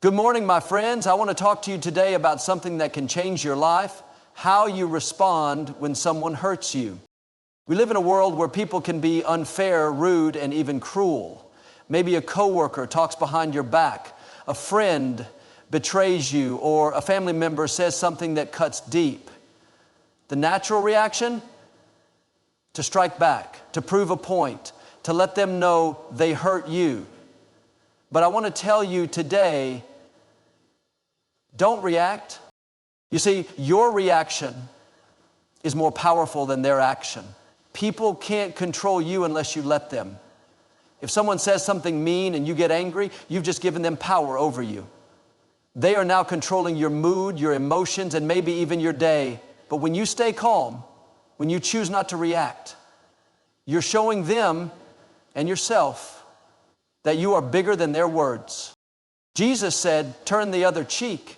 Good morning, my friends. I want to talk to you today about something that can change your life, how you respond when someone hurts you. We live in a world where people can be unfair, rude, and even cruel. Maybe a coworker talks behind your back, a friend betrays you, or a family member says something that cuts deep. The natural reaction? To strike back, to prove a point, to let them know they hurt you. But I want to tell you today, don't react. You see, your reaction is more powerful than their action. People can't control you unless you let them. If someone says something mean and you get angry, you've just given them power over you. They are now controlling your mood, your emotions, and maybe even your day. But when you stay calm, when you choose not to react, you're showing them and yourself that you are bigger than their words. Jesus said, turn the other cheek.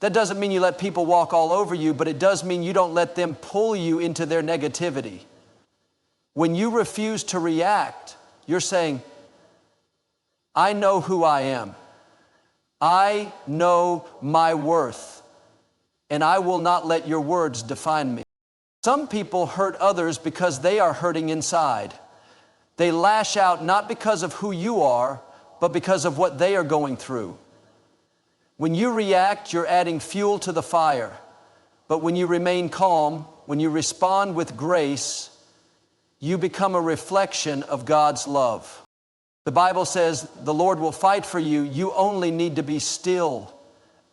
That doesn't mean you let people walk all over you, but it does mean you don't let them pull you into their negativity. When you refuse to react, you're saying, I know who I am. I know my worth, and I will not let your words define me. Some people hurt others because they are hurting inside. They lash out not because of who you are, but because of what they are going through. When you react, you're adding fuel to the fire. But when you remain calm, when you respond with grace, you become a reflection of God's love. The Bible says the Lord will fight for you. You only need to be still.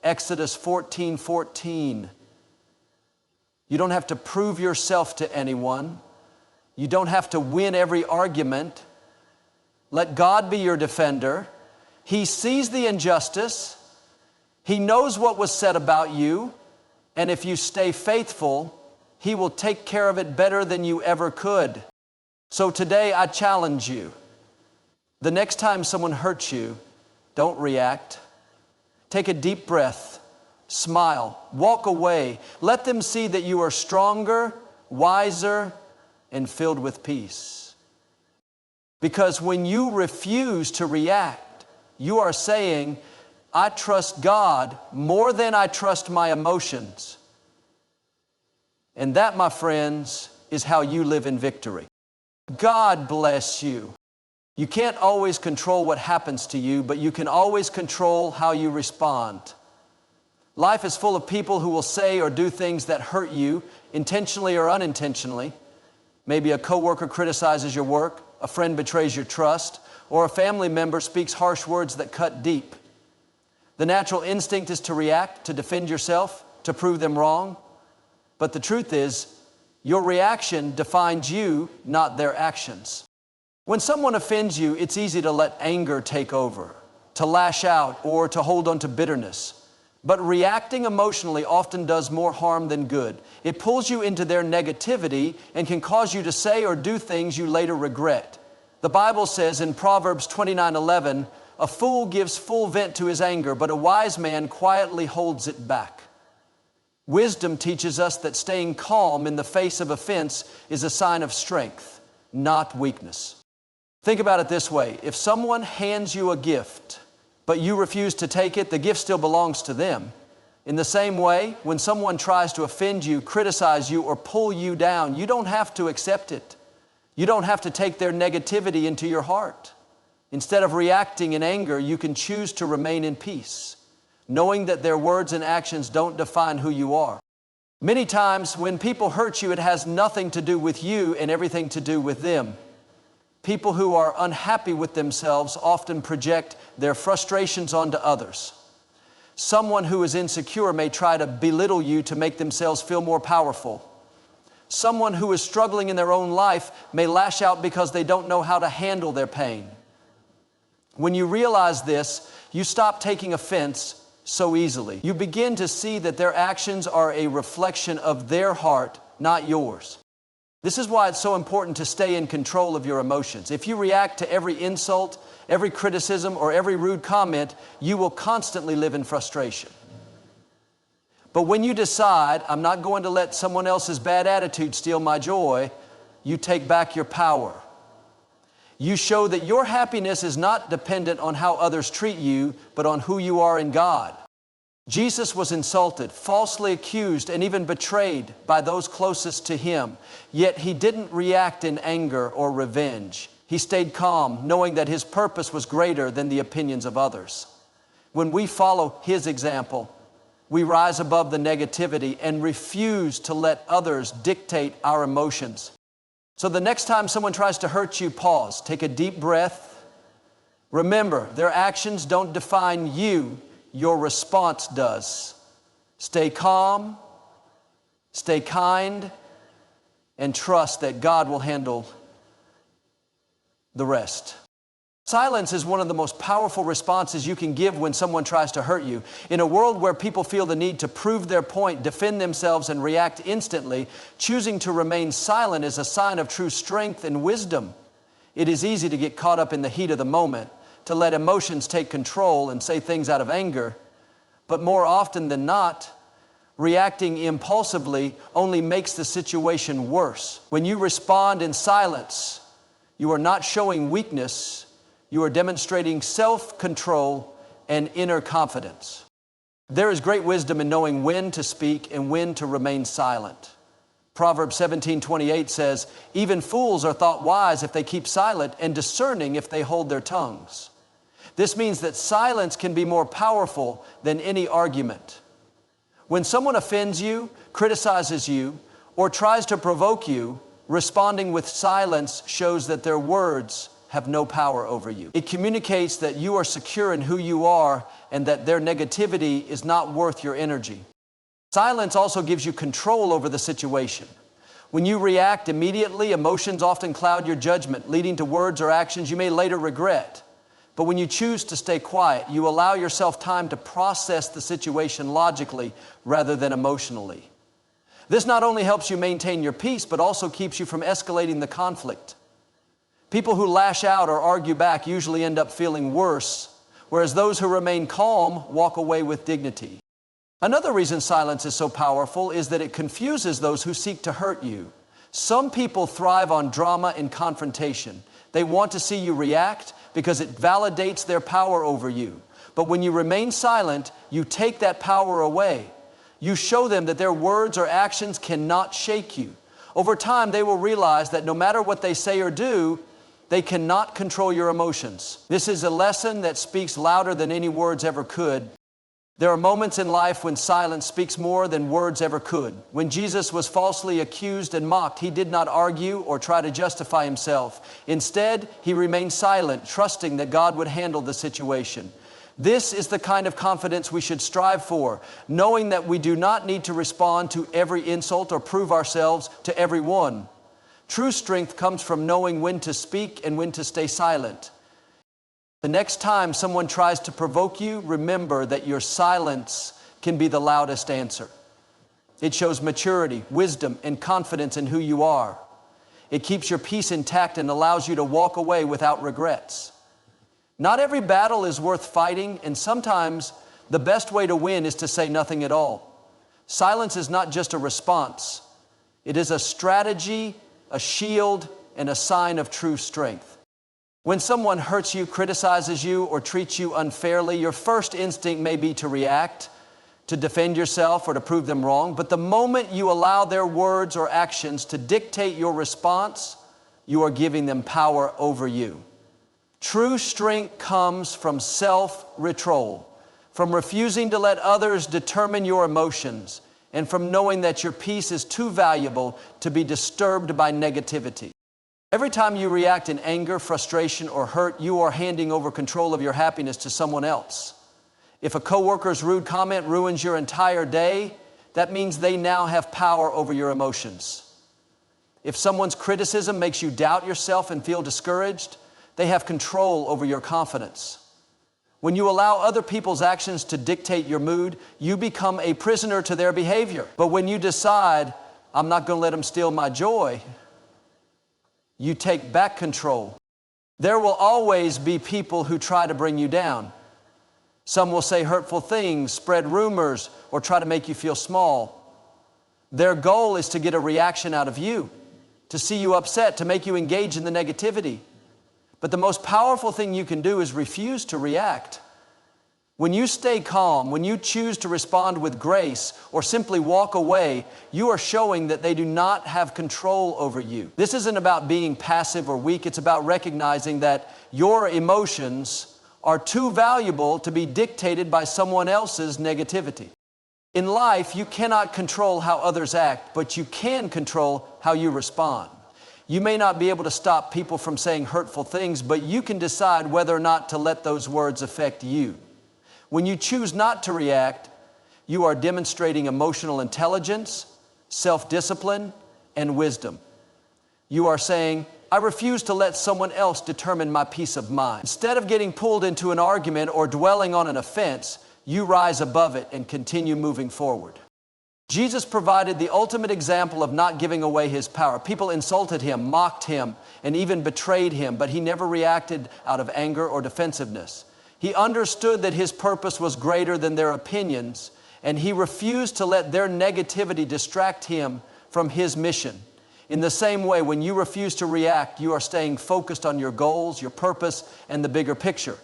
Exodus 14:14. You don't have to prove yourself to anyone. You don't have to win every argument. Let God be your defender. He sees the injustice. He knows what was said about you. And if you stay faithful, He will take care of it better than you ever could. So today I challenge you. The next time someone hurts you, don't react. Take a deep breath. Smile. Walk away. Let them see that you are stronger, wiser, and filled with peace. Because when you refuse to react, you are saying, I trust God more than I trust my emotions. And that, my friends, is how you live in victory. God bless you. You can't always control what happens to you, but you can always control how you respond. Life is full of people who will say or do things that hurt you, intentionally or unintentionally. Maybe a coworker criticizes your work, a friend betrays your trust, or a family member speaks harsh words that cut deep. The natural instinct is to react, to defend yourself, to prove them wrong. But the truth is, your reaction defines you, not their actions. When someone offends you, it's easy to let anger take over, to lash out, or to hold on to bitterness. But reacting emotionally often does more harm than good. It pulls you into their negativity and can cause you to say or do things you later regret. The Bible says in Proverbs 29:11, a fool gives full vent to his anger, but a wise man quietly holds it back. Wisdom teaches us that staying calm in the face of offense is a sign of strength, not weakness. Think about it this way. If someone hands you a gift, but you refuse to take it, the gift still belongs to them. In the same way, when someone tries to offend you, criticize you, or pull you down, you don't have to accept it. You don't have to take their negativity into your heart. Instead of reacting in anger, you can choose to remain in peace, knowing that their words and actions don't define who you are. Many times when people hurt you, it has nothing to do with you and everything to do with them. People who are unhappy with themselves often project their frustrations onto others. Someone who is insecure may try to belittle you to make themselves feel more powerful. Someone who is struggling in their own life may lash out because they don't know how to handle their pain. When you realize this, you stop taking offense so easily. You begin to see that their actions are a reflection of their heart, not yours. This is why it's so important to stay in control of your emotions. If you react to every insult, every criticism, or every rude comment, you will constantly live in frustration. But when you decide, I'm not going to let someone else's bad attitude steal my joy, you take back your power. You show that your happiness is not dependent on how others treat you, but on who you are in God. Jesus was insulted, falsely accused, and even betrayed by those closest to him. Yet he didn't react in anger or revenge. He stayed calm, knowing that his purpose was greater than the opinions of others. When we follow his example, we rise above the negativity and refuse to let others dictate our emotions. So the next time someone tries to hurt you, pause, take a deep breath. Remember, their actions don't define you, your response does. Stay calm, stay kind, and trust that God will handle the rest. Silence is one of the most powerful responses you can give when someone tries to hurt you. In a world where people feel the need to prove their point, defend themselves, and react instantly, choosing to remain silent is a sign of true strength and wisdom. It is easy to get caught up in the heat of the moment, to let emotions take control and say things out of anger. But more often than not, reacting impulsively only makes the situation worse. When you respond in silence, you are not showing weakness. You are demonstrating self-control and inner confidence. There is great wisdom in knowing when to speak and when to remain silent. Proverbs 17:28 says, "Even fools are thought wise if they keep silent, and discerning if they hold their tongues." This means that silence can be more powerful than any argument. When someone offends you, criticizes you, or tries to provoke you, responding with silence shows that their words have no power over you. It communicates that you are secure in who you are and that their negativity is not worth your energy. Silence also gives you control over the situation. When you react immediately, emotions often cloud your judgment, leading to words or actions you may later regret. But when you choose to stay quiet, you allow yourself time to process the situation logically rather than emotionally. This not only helps you maintain your peace, but also keeps you from escalating the conflict. People who lash out or argue back usually end up feeling worse, whereas those who remain calm walk away with dignity. Another reason silence is so powerful is that it confuses those who seek to hurt you. Some people thrive on drama and confrontation. They want to see you react because it validates their power over you. But when you remain silent, you take that power away. You show them that their words or actions cannot shake you. Over time, they will realize that no matter what they say or do, they cannot control your emotions. This is a lesson that speaks louder than any words ever could. There are moments in life when silence speaks more than words ever could. When Jesus was falsely accused and mocked, he did not argue or try to justify himself. Instead, he remained silent, trusting that God would handle the situation. This is the kind of confidence we should strive for, knowing that we do not need to respond to every insult or prove ourselves to everyone. True strength comes from knowing when to speak and when to stay silent. The next time someone tries to provoke you, remember that your silence can be the loudest answer. It shows maturity, wisdom, and confidence in who you are. It keeps your peace intact and allows you to walk away without regrets. Not every battle is worth fighting, and sometimes the best way to win is to say nothing at all. Silence is not just a response. It is a strategy, a shield, and a sign of true strength. When someone hurts you, criticizes you, or treats you unfairly, your first instinct may be to react, to defend yourself, or to prove them wrong. But the moment you allow their words or actions to dictate your response, you are giving them power over you. True strength comes from self-control, from refusing to let others determine your emotions, and from knowing that your peace is too valuable to be disturbed by negativity. Every time you react in anger, frustration, or hurt, you are handing over control of your happiness to someone else. If a coworker's rude comment ruins your entire day, that means they now have power over your emotions. If someone's criticism makes you doubt yourself and feel discouraged, they have control over your confidence. When you allow other people's actions to dictate your mood, you become a prisoner to their behavior. But when you decide, I'm not going to let them steal my joy, you take back control. There will always be people who try to bring you down. Some will say hurtful things, spread rumors, or try to make you feel small. Their goal is to get a reaction out of you, to see you upset, to make you engage in the negativity. But the most powerful thing you can do is refuse to react. When you stay calm, when you choose to respond with grace or simply walk away, you are showing that they do not have control over you. This isn't about being passive or weak. It's about recognizing that your emotions are too valuable to be dictated by someone else's negativity. In life, you cannot control how others act, but you can control how you respond. You may not be able to stop people from saying hurtful things, but you can decide whether or not to let those words affect you. When you choose not to react, you are demonstrating emotional intelligence, self-discipline, and wisdom. You are saying, I refuse to let someone else determine my peace of mind. Instead of getting pulled into an argument or dwelling on an offense, you rise above it and continue moving forward. Jesus provided the ultimate example of not giving away his power. People insulted him, mocked him, and even betrayed him, but he never reacted out of anger or defensiveness. He understood that his purpose was greater than their opinions, and he refused to let their negativity distract him from his mission. In the same way, when you refuse to react, you are staying focused on your goals, your purpose, and the bigger picture.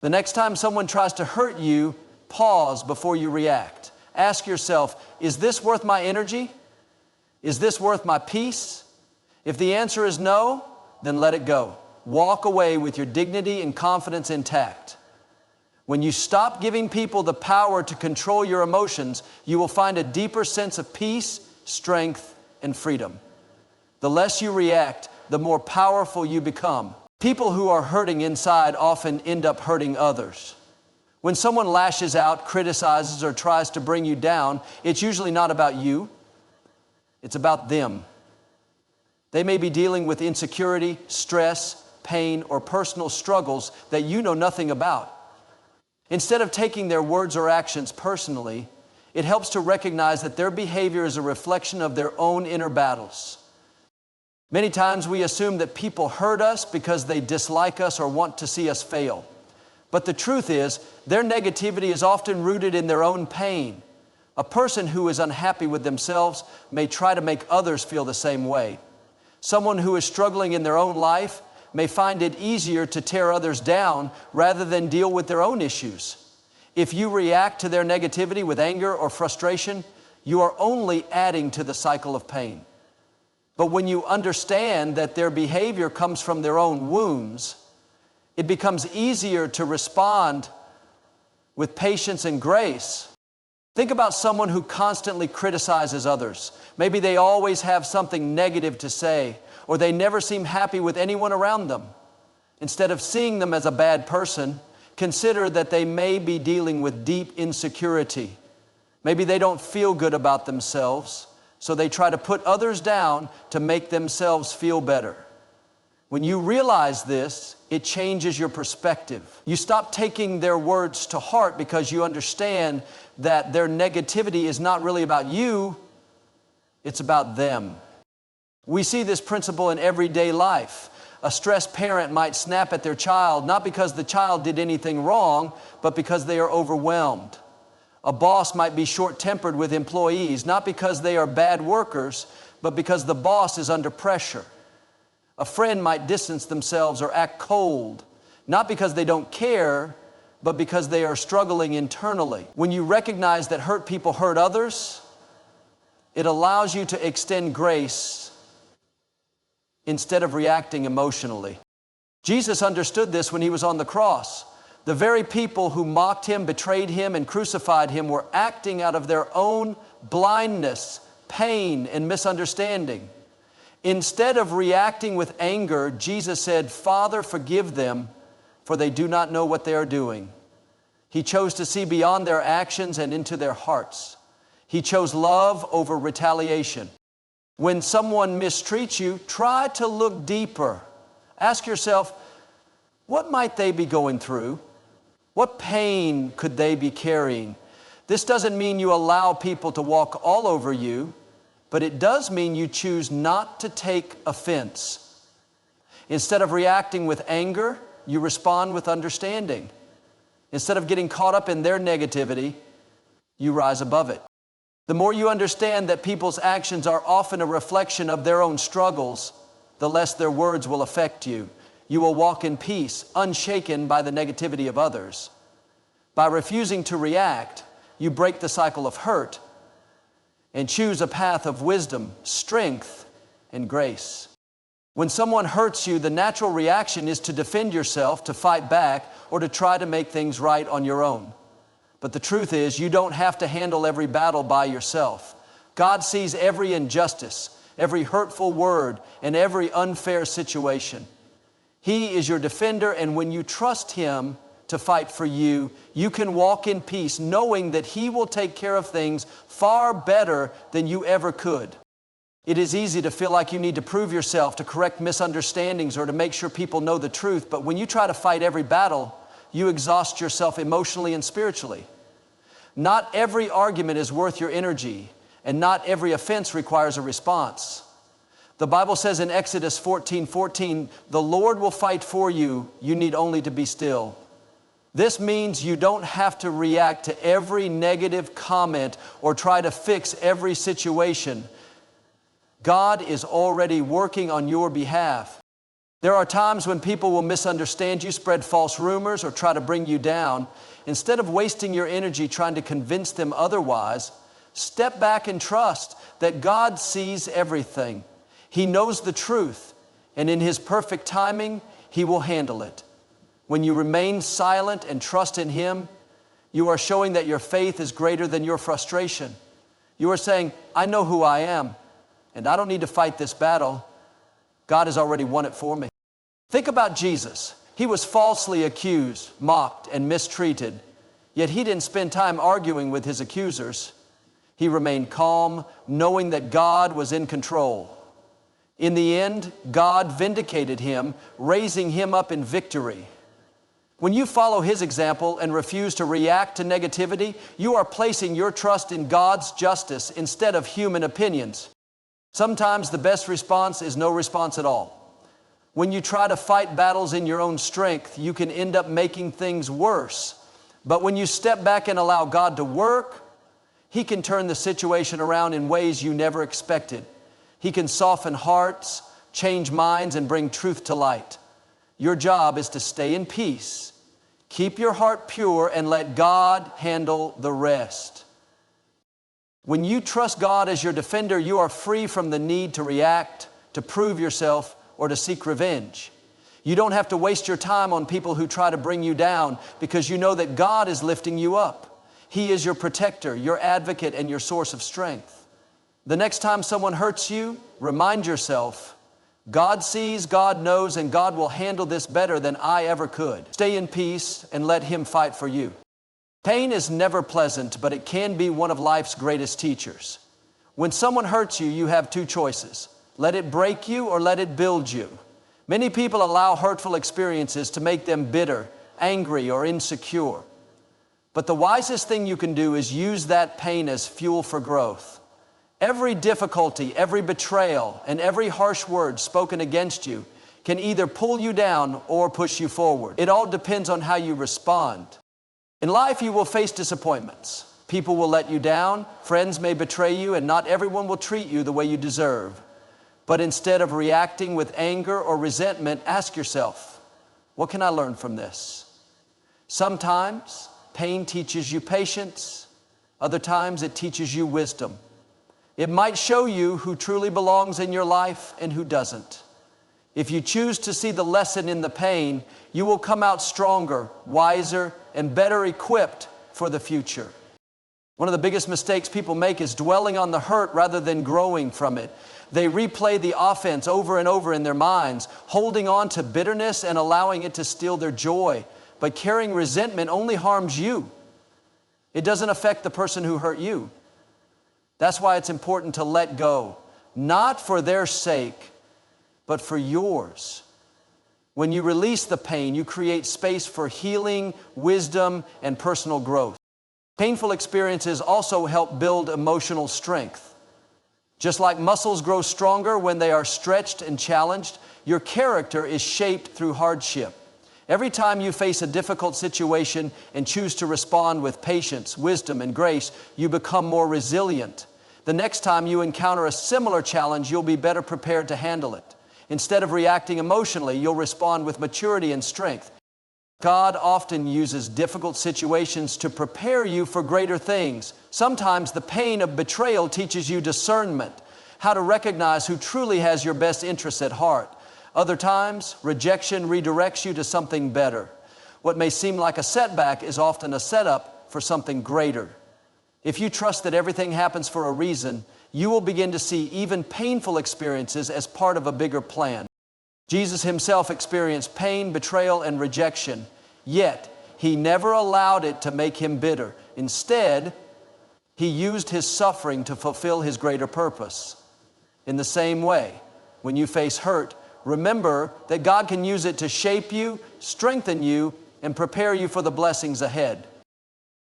The next time someone tries to hurt you, pause before you react. Ask yourself, is this worth my energy? Is this worth my peace? If the answer is no, then let it go. Walk away with your dignity and confidence intact. When you stop giving people the power to control your emotions, you will find a deeper sense of peace, strength, and freedom. The less you react, the more powerful you become. People who are hurting inside often end up hurting others. When someone lashes out, criticizes, or tries to bring you down, it's usually not about you. It's about them. They may be dealing with insecurity, stress, pain, or personal struggles that you know nothing about. Instead of taking their words or actions personally, it helps to recognize that their behavior is a reflection of their own inner battles. Many times we assume that people hurt us because they dislike us or want to see us fail. But the truth is, their negativity is often rooted in their own pain. A person who is unhappy with themselves may try to make others feel the same way. Someone who is struggling in their own life may find it easier to tear others down rather than deal with their own issues. If you react to their negativity with anger or frustration, you are only adding to the cycle of pain. But when you understand that their behavior comes from their own wounds, it becomes easier to respond with patience and grace. Think about someone who constantly criticizes others. Maybe they always have something negative to say, or they never seem happy with anyone around them. Instead of seeing them as a bad person, consider that they may be dealing with deep insecurity. Maybe they don't feel good about themselves, so they try to put others down to make themselves feel better. When you realize this, it changes your perspective. You stop taking their words to heart because you understand that their negativity is not really about you, it's about them. We see this principle in everyday life. A stressed parent might snap at their child, not because the child did anything wrong, but because they are overwhelmed. A boss might be short-tempered with employees, not because they are bad workers, but because the boss is under pressure. A friend might distance themselves or act cold, not because they don't care, but because they are struggling internally. When you recognize that hurt people hurt others, it allows you to extend grace instead of reacting emotionally. Jesus understood this when he was on the cross. The very people who mocked him, betrayed him, and crucified him were acting out of their own blindness, pain, and misunderstanding. Instead of reacting with anger, Jesus said, "Father, forgive them, for they do not know what they are doing." He chose to see beyond their actions and into their hearts. He chose love over retaliation. When someone mistreats you, try to look deeper. Ask yourself, what might they be going through? What pain could they be carrying? This doesn't mean you allow people to walk all over you, but it does mean you choose not to take offense. Instead of reacting with anger, you respond with understanding. Instead of getting caught up in their negativity, you rise above it. The more you understand that people's actions are often a reflection of their own struggles, the less their words will affect you. You will walk in peace, unshaken by the negativity of others. By refusing to react, you break the cycle of hurt and choose a path of wisdom, strength, and grace. When someone hurts you, the natural reaction is to defend yourself, to fight back, or to try to make things right on your own. But the truth is, you don't have to handle every battle by yourself. God sees every injustice, every hurtful word, and every unfair situation. He is your defender, and when you trust Him to fight for you, you can walk in peace, knowing that He will take care of things far better than you ever could. It is easy to feel like you need to prove yourself, to correct misunderstandings, or to make sure people know the truth. But when you try to fight every battle, you exhaust yourself emotionally and spiritually. Not every argument is worth your energy, and not every offense requires a response. The Bible says in Exodus 14:14, "The Lord will fight for you. You need only to be still." This means you don't have to react to every negative comment or try to fix every situation. God is already working on your behalf. There are times when people will misunderstand you, spread false rumors, or try to bring you down. Instead of wasting your energy trying to convince them otherwise, step back and trust that God sees everything. He knows the truth, and in His perfect timing, He will handle it. When you remain silent and trust in Him, you are showing that your faith is greater than your frustration. You are saying, "I know who I am, and I don't need to fight this battle. God has already won it for me." Think about Jesus. He was falsely accused, mocked, and mistreated, yet He didn't spend time arguing with His accusers. He remained calm, knowing that God was in control. In the end, God vindicated Him, raising Him up in victory. When you follow His example and refuse to react to negativity, you are placing your trust in God's justice instead of human opinions. Sometimes the best response is no response at all. When you try to fight battles in your own strength, you can end up making things worse. But when you step back and allow God to work, He can turn the situation around in ways you never expected. He can soften hearts, change minds, and bring truth to light. Your job is to stay in peace, keep your heart pure, and let God handle the rest. When you trust God as your defender, you are free from the need to react, to prove yourself, or to seek revenge. You don't have to waste your time on people who try to bring you down, because you know that God is lifting you up. He is your protector, your advocate, and your source of strength. The next time someone hurts you, remind yourself, God sees, God knows, and God will handle this better than I ever could. Stay in peace and let Him fight for you. Pain is never pleasant, but it can be one of life's greatest teachers. When someone hurts you, you have two choices. Let it break you or let it build you. Many people allow hurtful experiences to make them bitter, angry, or insecure. But the wisest thing you can do is use that pain as fuel for growth. Every difficulty, every betrayal, and every harsh word spoken against you can either pull you down or push you forward. It all depends on how you respond. In life, you will face disappointments. People will let you down, friends may betray you, and not everyone will treat you the way you deserve. But instead of reacting with anger or resentment, ask yourself, what can I learn from this? Sometimes pain teaches you patience. Other times it teaches you wisdom. It might show you who truly belongs in your life and who doesn't. If you choose to see the lesson in the pain, you will come out stronger, wiser, and better equipped for the future. One of the biggest mistakes people make is dwelling on the hurt rather than growing from it. They replay the offense over and over in their minds, holding on to bitterness and allowing it to steal their joy. But carrying resentment only harms you. It doesn't affect the person who hurt you. That's why it's important to let go, not for their sake, but for yours. When you release the pain, you create space for healing, wisdom, and personal growth. Painful experiences also help build emotional strength. Just like muscles grow stronger when they are stretched and challenged, your character is shaped through hardship. Every time you face a difficult situation and choose to respond with patience, wisdom, and grace, you become more resilient. The next time you encounter a similar challenge, you'll be better prepared to handle it. Instead of reacting emotionally, you'll respond with maturity and strength. God often uses difficult situations to prepare you for greater things. Sometimes the pain of betrayal teaches you discernment, how to recognize who truly has your best interests at heart. Other times, rejection redirects you to something better. What may seem like a setback is often a setup for something greater. If you trust that everything happens for a reason, you will begin to see even painful experiences as part of a bigger plan. Jesus himself experienced pain, betrayal, and rejection, yet he never allowed it to make him bitter. Instead, he used his suffering to fulfill his greater purpose. In the same way, when you face hurt, remember that God can use it to shape you, strengthen you, and prepare you for the blessings ahead.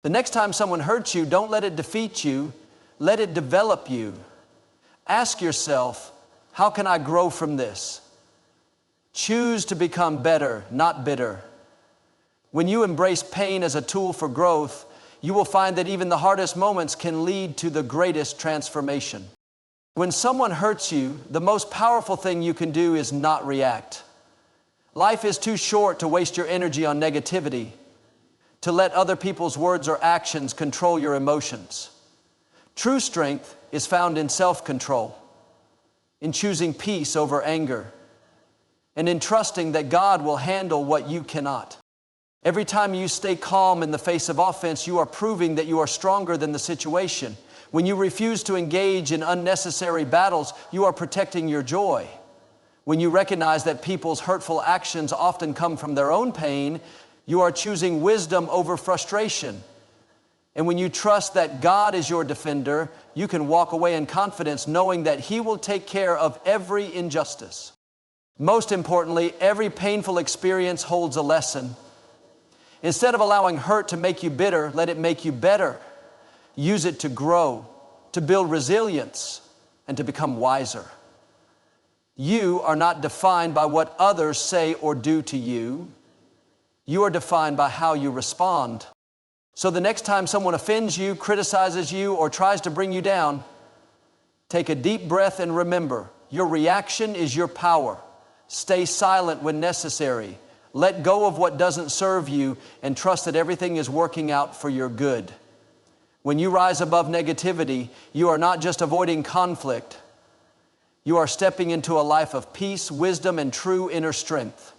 The next time someone hurts you, don't let it defeat you. Let it develop you. Ask yourself, how can I grow from this? Choose to become better, not bitter. When you embrace pain as a tool for growth, you will find that even the hardest moments can lead to the greatest transformation. When someone hurts you, the most powerful thing you can do is not react. Life is too short to waste your energy on negativity, to let other people's words or actions control your emotions. True strength is found in self-control, in choosing peace over anger, and in trusting that God will handle what you cannot. Every time you stay calm in the face of offense, you are proving that you are stronger than the situation. When you refuse to engage in unnecessary battles, you are protecting your joy. When you recognize that people's hurtful actions often come from their own pain, you are choosing wisdom over frustration. And when you trust that God is your defender, you can walk away in confidence knowing that He will take care of every injustice. Most importantly, every painful experience holds a lesson. Instead of allowing hurt to make you bitter, let it make you better. Use it to grow, to build resilience, and to become wiser. You are not defined by what others say or do to you. You are defined by how you respond. So the next time someone offends you, criticizes you, or tries to bring you down, take a deep breath and remember, your reaction is your power. Stay silent when necessary. Let go of what doesn't serve you and trust that everything is working out for your good. When you rise above negativity, you are not just avoiding conflict. You are stepping into a life of peace, wisdom, and true inner strength.